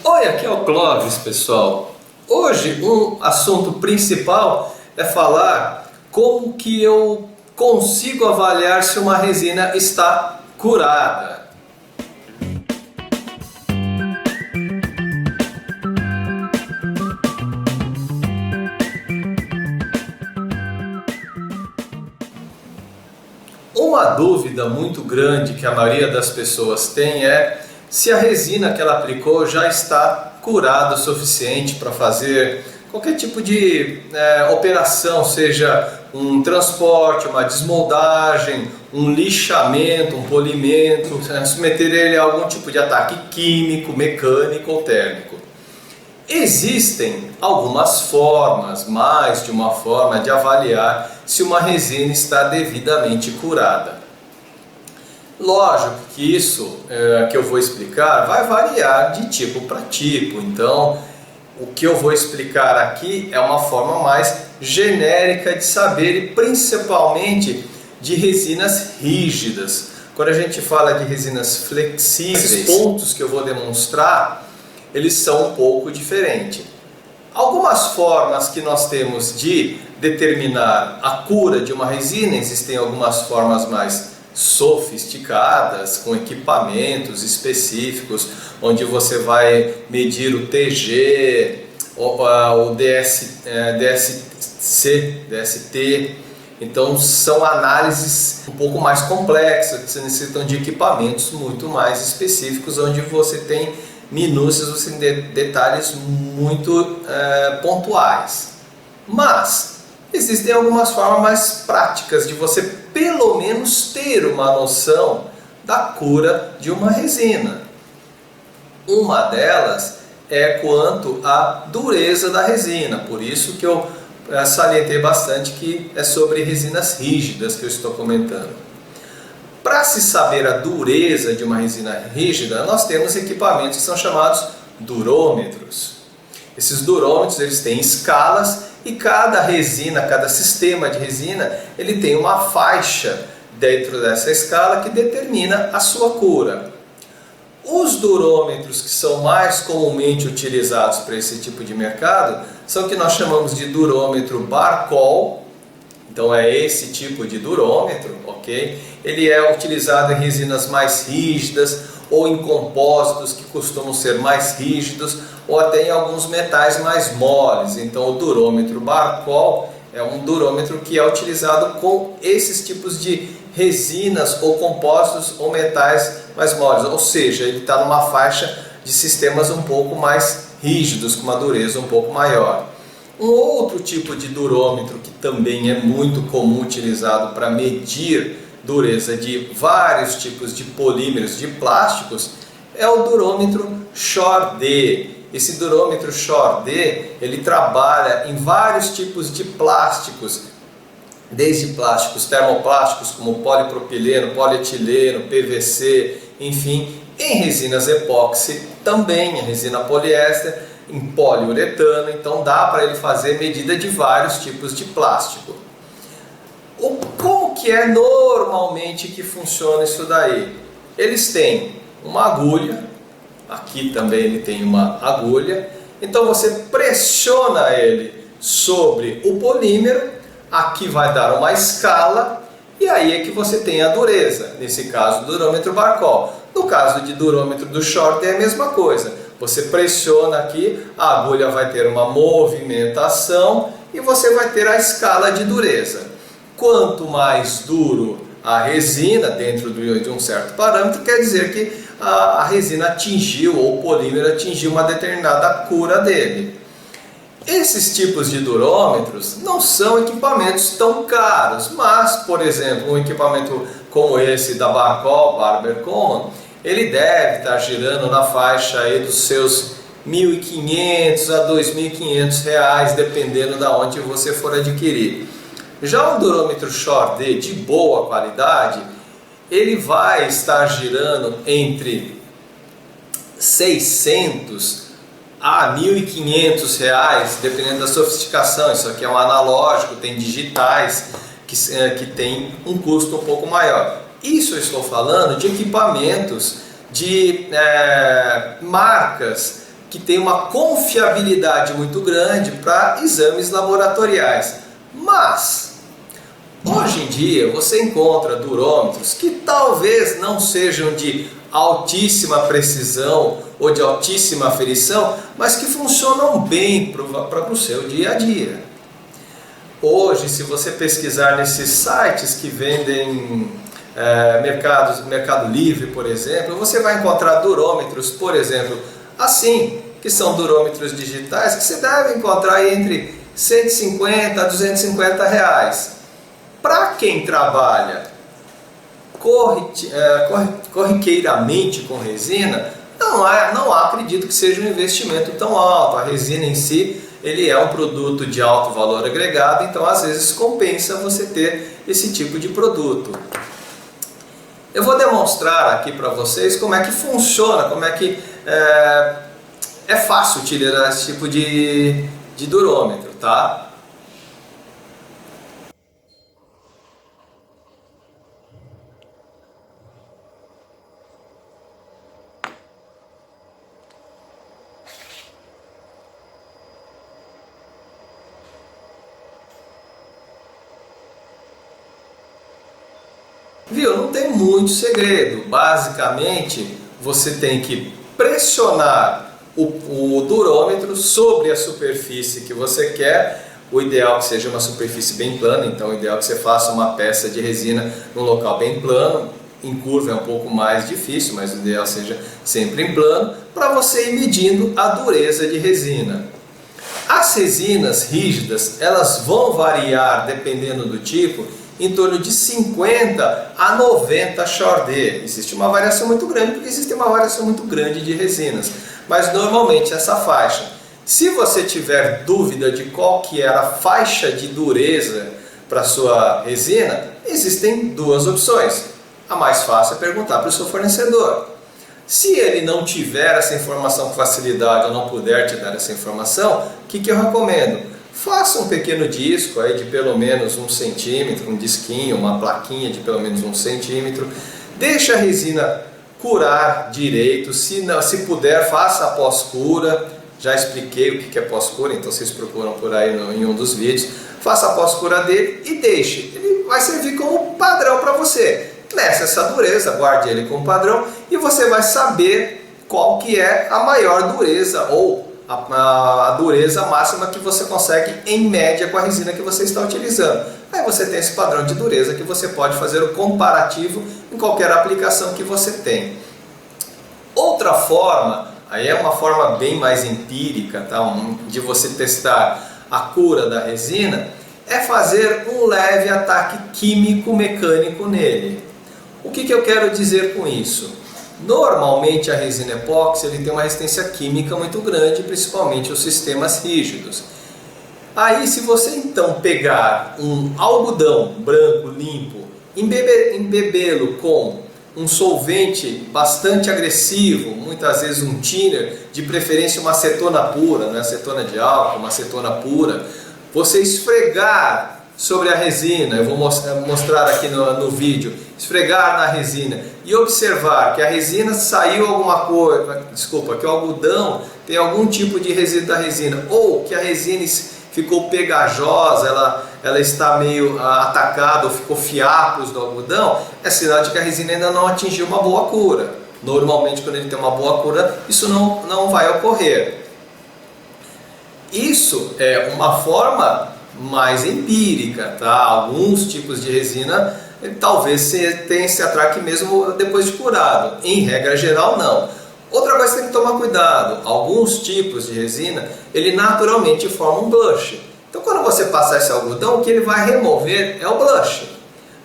Oi, aqui é o Clóvis, pessoal. Hoje um assunto principal é falar como que eu consigo avaliar se uma resina está curada. Uma dúvida muito grande que a maioria das pessoas tem é se a resina que ela aplicou já está curada o suficiente para fazer qualquer tipo de operação, seja um transporte, uma desmoldagem, um lixamento, um polimento, submeter ele a algum tipo de ataque químico, mecânico ou térmico. Existem algumas formas, mais de uma forma, de avaliar se uma resina está devidamente curada. Lógico que isso que eu vou explicar vai variar de tipo para tipo, então o que eu vou explicar aqui é uma forma mais genérica de saber, e principalmente de resinas rígidas. Quando a gente fala de resinas flexíveis, esses pontos que eu vou demonstrar, eles são um pouco diferentes. Algumas formas que nós temos de determinar a cura de uma resina, existem algumas formas mais sofisticadas, com equipamentos específicos, onde você vai medir o TG, o DST, então são análises um pouco mais complexas, que necessitam de equipamentos muito mais específicos, onde você tem minúcias, você tem detalhes muito pontuais. Mas existem algumas formas mais práticas de você pelo menos ter uma noção da cura de uma resina. Uma delas é quanto à dureza da resina, por isso que eu salientei bastante que é sobre resinas rígidas que eu estou comentando. Para se saber a dureza de uma resina rígida, nós temos equipamentos que são chamados durômetros. Esses durômetros, eles têm escalas, e cada resina, cada sistema de resina, ele tem uma faixa dentro dessa escala que determina a sua cura. Os durômetros que são mais comumente utilizados para esse tipo de mercado são o que nós chamamos de durômetro Barkol. Então é esse tipo de durômetro, ok? Ele é utilizado em resinas mais rígidas ou em compósitos que costumam ser mais rígidos, ou até em alguns metais mais moles. Então o durômetro Barkol é um durômetro que é utilizado com esses tipos de resinas ou compósitos ou metais mais moles, ou seja, ele está numa faixa de sistemas um pouco mais rígidos, com uma dureza um pouco maior. Um outro tipo de durômetro que também é muito comum utilizado para medir dureza de vários tipos de polímeros, de plásticos, é o durômetro Shore-D. Esse durômetro Shore-D, ele trabalha em vários tipos de plásticos, desde plásticos termoplásticos como polipropileno, polietileno, PVC, enfim, em resinas epóxi também, em resina poliéster, em poliuretano, então dá para ele fazer medida de vários tipos de plástico. Como que é normalmente que funciona isso daí? Eles têm uma agulha, aqui também ele tem uma agulha, então você pressiona ele sobre o polímero, aqui vai dar uma escala, e aí é que você tem a dureza, nesse caso do durômetro Barkol. No caso de durômetro do Shore é a mesma coisa, você pressiona aqui, a agulha vai ter uma movimentação e você vai ter a escala de dureza. Quanto mais duro a resina, dentro de um certo parâmetro, quer dizer que a resina atingiu, ou o polímero atingiu uma determinada cura dele. Esses tipos de durômetros não são equipamentos tão caros, mas, por exemplo, um equipamento como esse da Barkol, Barber Common, ele deve estar girando na faixa aí dos seus R$ 1.500 a R$ 2.500, dependendo de onde você for adquirir. Já o durômetro Shore-D de boa qualidade, ele vai estar girando entre 600 a R$ 1.500, dependendo da sofisticação. Isso aqui é um analógico, tem digitais que tem um custo um pouco maior. Isso eu estou falando de equipamentos de marcas que tem uma confiabilidade muito grande para exames laboratoriais. Mas hoje em dia você encontra durômetros que talvez não sejam de altíssima precisão ou de altíssima aferição, mas que funcionam bem para o seu dia a dia. Hoje, se você pesquisar nesses sites que vendem Mercado Livre, por exemplo, você vai encontrar durômetros, por exemplo, assim, que são durômetros digitais, que você deve encontrar aí entre 150 a 250 reais. Para quem trabalha corriqueiramente com resina, não acredito que seja um investimento tão alto. A resina em si, ele é um produto de alto valor agregado, então às vezes compensa você ter esse tipo de produto. Eu vou demonstrar aqui para vocês como é que funciona, como é que é fácil utilizar esse tipo de durômetro, tá? Viu? Não tem muito segredo. Basicamente, você tem que pressionar o durômetro sobre a superfície que você quer. O ideal é que seja uma superfície bem plana, então o ideal é que você faça uma peça de resina num local bem plano. Em curva é um pouco mais difícil, mas o ideal seja sempre em plano, para você ir medindo a dureza de resina. As resinas rígidas, elas vão variar dependendo do tipo, em torno de 50 a 90 Chordé. Existe uma variação muito grande, porque existe uma variação muito grande de resinas. Mas normalmente essa faixa. Se você tiver dúvida de qual que é a faixa de dureza para sua resina, existem duas opções. A mais fácil é perguntar para o seu fornecedor. Se ele não tiver essa informação com facilidade ou não puder te dar essa informação, o que eu recomendo? Faça um pequeno disco aí de pelo menos 1 centímetro, um disquinho, uma plaquinha de pelo menos 1 centímetro. Deixe a resina curar direito, se puder, faça a pós-cura. Já expliquei o que é pós-cura, então vocês procuram por aí em um dos vídeos. Faça a pós-cura dele e deixe. Ele vai servir como padrão para você. Meça essa dureza, guarde ele como padrão e você vai saber qual que é a maior dureza ou a dureza máxima que você consegue em média com a resina que você está utilizando. Aí você tem esse padrão de dureza que você pode fazer o comparativo em qualquer aplicação que você tem. Outra forma, aí é uma forma bem mais empírica, tá? De você testar a cura da resina, é fazer um leve ataque químico-mecânico nele. O que eu quero dizer com isso? Normalmente a resina epóxi ele tem uma resistência química muito grande, principalmente os sistemas rígidos. Aí se você então pegar um algodão branco limpo, embebê-lo com um solvente bastante agressivo, muitas vezes um thinner, de preferência uma acetona pura, não é acetona de álcool, uma acetona pura, você esfregar sobre a resina, eu vou mostrar aqui no vídeo, esfregar na resina e observar que a resina saiu alguma coisa, que o algodão tem algum tipo de resíduo da resina, ou que a resina ficou pegajosa, ela está meio atacada, ou ficou fiapos do algodão, é sinal de que a resina ainda não atingiu uma boa cura. Normalmente quando ele tem uma boa cura, isso não vai ocorrer. Isso é uma forma mais empírica, tá? Alguns tipos de resina talvez tenha esse atraque mesmo depois de curado. Em regra geral, não. Outra coisa que tem que tomar cuidado, alguns tipos de resina, ele naturalmente forma um blush. Então quando você passar esse algodão, o que ele vai remover é o blush.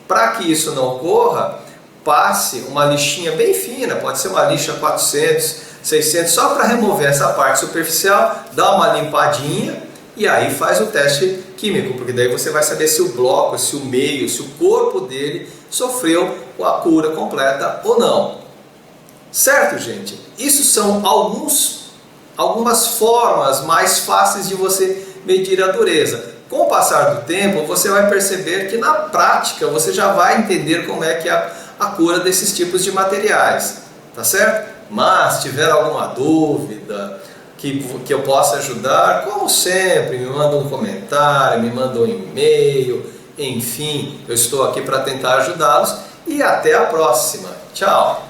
Para que isso não ocorra, passe uma lixinha bem fina, pode ser uma lixa 400, 600, só para remover essa parte superficial, dá uma limpadinha e aí faz o teste químico, porque daí você vai saber se o bloco, se o meio, se o corpo dele sofreu a cura completa ou não. Certo, gente? Isso são algumas formas mais fáceis de você medir a dureza. Com o passar do tempo, você vai perceber que na prática você já vai entender como é que é a cura desses tipos de materiais, tá certo? Mas se tiver alguma dúvida, que eu possa ajudar, como sempre, me manda um comentário, me manda um e-mail, enfim, eu estou aqui para tentar ajudá-los e até a próxima. Tchau!